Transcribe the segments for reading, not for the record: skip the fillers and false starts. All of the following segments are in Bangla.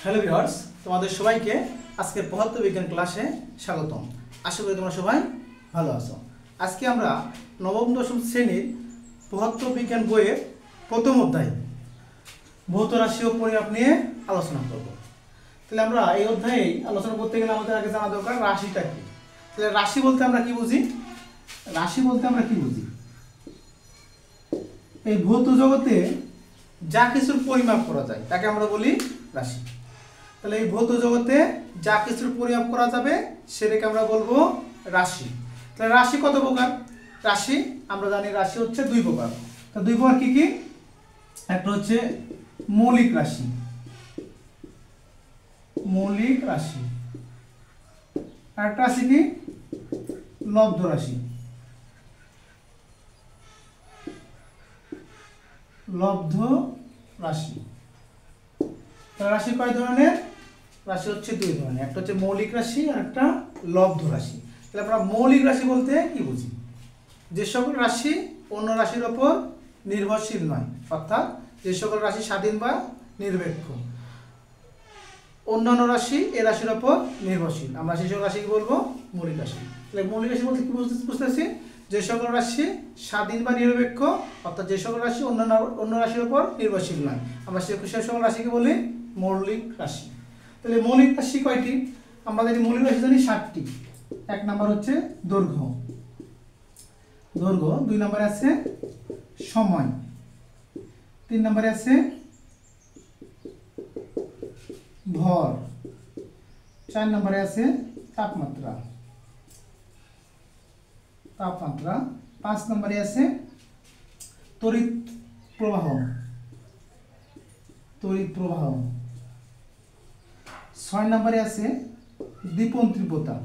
হ্যালো ভিউয়ার্স, তোমাদের সবাইকে আজকের পদার্থবিজ্ঞান ক্লাসে স্বাগতম। আশা করি তোমরা সবাই ভালো আছো। আজকে আমরা নবম দশম শ্রেণীর পদার্থবিজ্ঞান বইয়ের প্রথম অধ্যায় ভৌত রাশি ও পরিমাপ নিয়ে আলোচনা করব। তাহলে আমরা এই অধ্যায়ে আলোচনা করতে গেলে আমাদের আগে জানা দরকার রাশিটা কি। তাহলে রাশি বলতে আমরা কি বুঝি? রাশি বলতে আমরা কি বুঝি? এই ভৌত জগতে যা কিছুর পরিমাপ করা যায় তাকে আমরা বলি রাশি। তাহলে এই ভৌত জগতে যা কিছুর পরিমাপ করা যাবে সেটাকে আমরা বলবো রাশি। তাহলে রাশি কত প্রকার? রাশি আমরা জানি রাশি হচ্ছে দুই প্রকার। তা দুই প্রকার কি কি? একটা হচ্ছে মৌলিক রাশি, মৌলিক রাশি, আর একটা রাশি কি লব্ধ রাশি, লব্ধ রাশি। রাশি কয় ধরনের? রাশি হচ্ছে দুই ধরনের, একটা হচ্ছে মৌলিক রাশি আর একটা লব্ধ রাশি। তাহলে আমরা মৌলিক রাশি বলতে কি বুঝি? যে সকল রাশি অন্য রাশির ওপর নির্ভরশীল নয়, অর্থাৎ যে সকল রাশি স্বাধীন বা নিরপেক্ষ, অন্যান্য রাশি এ রাশির ওপর নির্ভরশীল, আমরা সেই সকল রাশিকে বলবো মৌলিক রাশি। তাহলে মৌলিক রাশি বলতে কি বুঝতেছি? যে সকল রাশি স্বাধীন বা নিরপেক্ষ, অর্থাৎ যে সকল রাশি অন্য রাশির উপর নির্ভরশীল নয়, আমরা সে সকল রাশিকে বলি মৌলিক রাশি। তাহলে মৌলিক রাশি কয়টি? আমরা জানি মৌলিক রাশি জানি 7টি। এক নাম্বার হচ্ছে দৈর্ঘ্য, দৈর্ঘ্য। 2 নম্বরে আছে সময়, 3 নম্বরে আছে ভর, 4 নম্বরে আছে তাপমাত্রা, 5 নম্বরে আছে তড়িৎ প্রবাহ, 6 নম্বরে আছে দীপন তীব্রতা,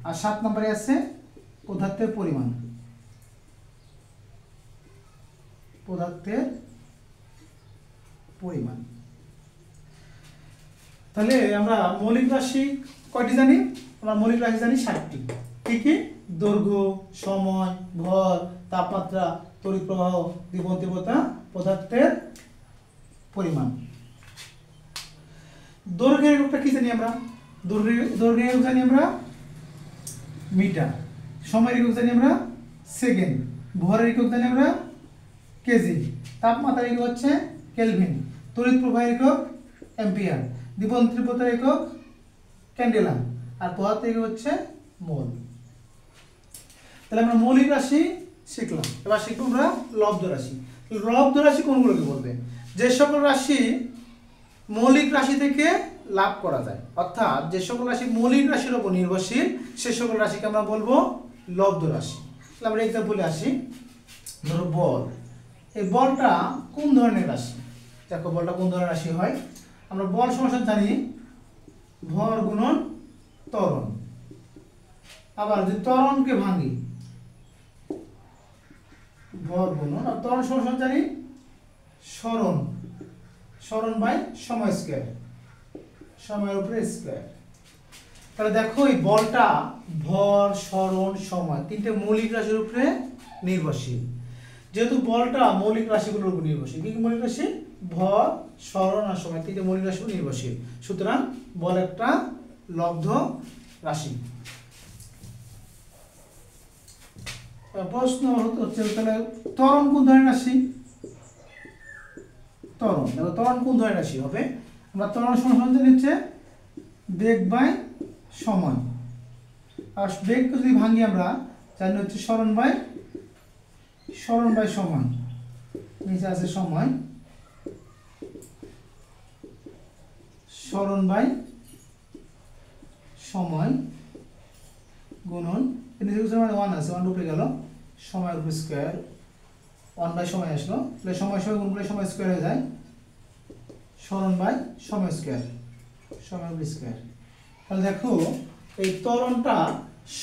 আর 7 নম্বরে আছে পদার্থের পরিমাণ, তাহলে আমরা মৌলিক রাশি কয়টি জানি? আমরা মৌলিক রাশি জানি 7টি। কি কি? দৈর্ঘ্য, সময়, ভর, তাপমাত্রা, তড়িৎ প্রবাহ, দীপন তীব্রতা, পদার্থের পরিমাণ। দৈর্ঘ্যের এককটা কি জানি আমরা? দৈর্ঘ্যের একক জানি আমরা মিটার, সময়ের একক জানি আমরা সেকেন্ড, ভরের একক জানি আমরা কেজি, তাপমাত্রার একক হচ্ছে কেলভিন, তড়িৎ প্রবাহের একক অ্যাম্পিয়ার, দীপন তীব্রতার একক ক্যান্ডেলা, আর পদার্থের একক হচ্ছে মোল। তাহলে আমরা মৌলিক রাশি শিখলাম। এবার শিখবো আমরা লব্ধ রাশি। লব্ধ রাশি কোনগুলোকে বলবে? যে সকল রাশি মৌলিক রাশি থেকে লাভ করা যায়, অর্থাৎ যে সকল রাশি মৌলিক রাশির উপর নির্ভরশীল সে সকল রাশিকে আমরা বলবো লব্ধ রাশি। তাহলে আমরা এক্সাম্পলে আসি। ধরো বল, এই বলটা কোন ধরনের রাশি? দেখো বলটা কোন ধরনের রাশি হয়। আমরা বল সমান জানি ভর গুণন ত্বরণ। আবার যদি ত্বরণকে ভাঙি, ভর গুণন, আর ত্বরণ সমান জানি সরণ বাই সময় স্কয়ার, সময়ের উপরে স্কয়ার। তাহলে দেখো এই বলটা ভর, সরণ, সময় তিনটে মৌলিক রাশির উপরে নির্ভরশীল। যেহেতু বলটা মৌলিক রাশিগুলোর উপর নির্ভরশীল, কি কি মৌলিক রাশি? ভর, সরণ আর সময় তিনটে মৌলিক রাশির উপর নির্ভরশীল, সুতরাং বল একটা লব্ধ রাশি। প্রশ্ন হচ্ছে তাহলে ত্বরণ কোন ধরনের রাশি? ত্বরণ কোন ধরনের রাশি হবে? আমরা ত্বরণ সমান জানি হচ্ছে বেগ বাই সময়, আর বেগকে যদি ভাঙি আমরা জানি হচ্ছে সরণ বাই সময়। নিচে আছে সময়, সরণ বাই সময় গুণন, নিচে 1 আছে, 1 উপরে গেল, সময়ের উপরে স্কয়ার, 1 বাই সময় আসলো, তাহলে সময় গুণ করলে সময় স্কয়ার হয়ে যায়, সরণ বাই সময় স্কয়ার, সময়ের উপরে স্কয়ার। তাহলে দেখো এই ত্বরণটা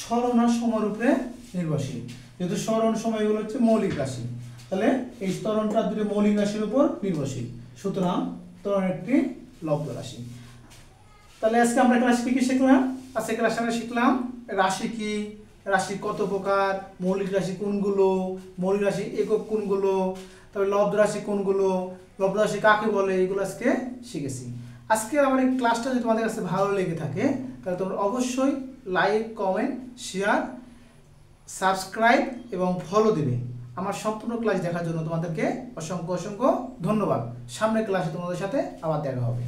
সরণ আর সময়ের উপরে নির্ভরশীল। যেহেতু সরণ সময় এগুলো হচ্ছে মৌলিক রাশি, তাহলে এই ত্বরণটা দুটো মৌলিক রাশির উপর নির্ভরশীল, সুতরাং ত্বরণ একটি লব্ধ রাশি। তাহলে আজকে আমরা ক্লাস কি শিখলাম? আজকে ক্লাসে আমরা শিখলাম রাশি কি, রাশি কত প্রকার, মৌলিক রাশি কোনগুলো, মৌলিক রাশি একক কোনগুলো, তবে লব্ধ রাশি কোনগুলো, লব্ধ রাশি কাকে বলে, এগুলো আজকে শিখেছি। আজকে আমার এই ক্লাসটা যদি তোমাদের কাছে ভালো লেগে থাকে তাহলে তোমরা অবশ্যই লাইক, কমেন্ট, শেয়ার, সাবস্ক্রাইব এবং ফলো দিবে। আমার সম্পূর্ণ ক্লাস দেখার জন্য তোমাদেরকে অসংখ্য অসংখ্য ধন্যবাদ। সামনের ক্লাসে তোমাদের সাথে আবার দেখা হবে।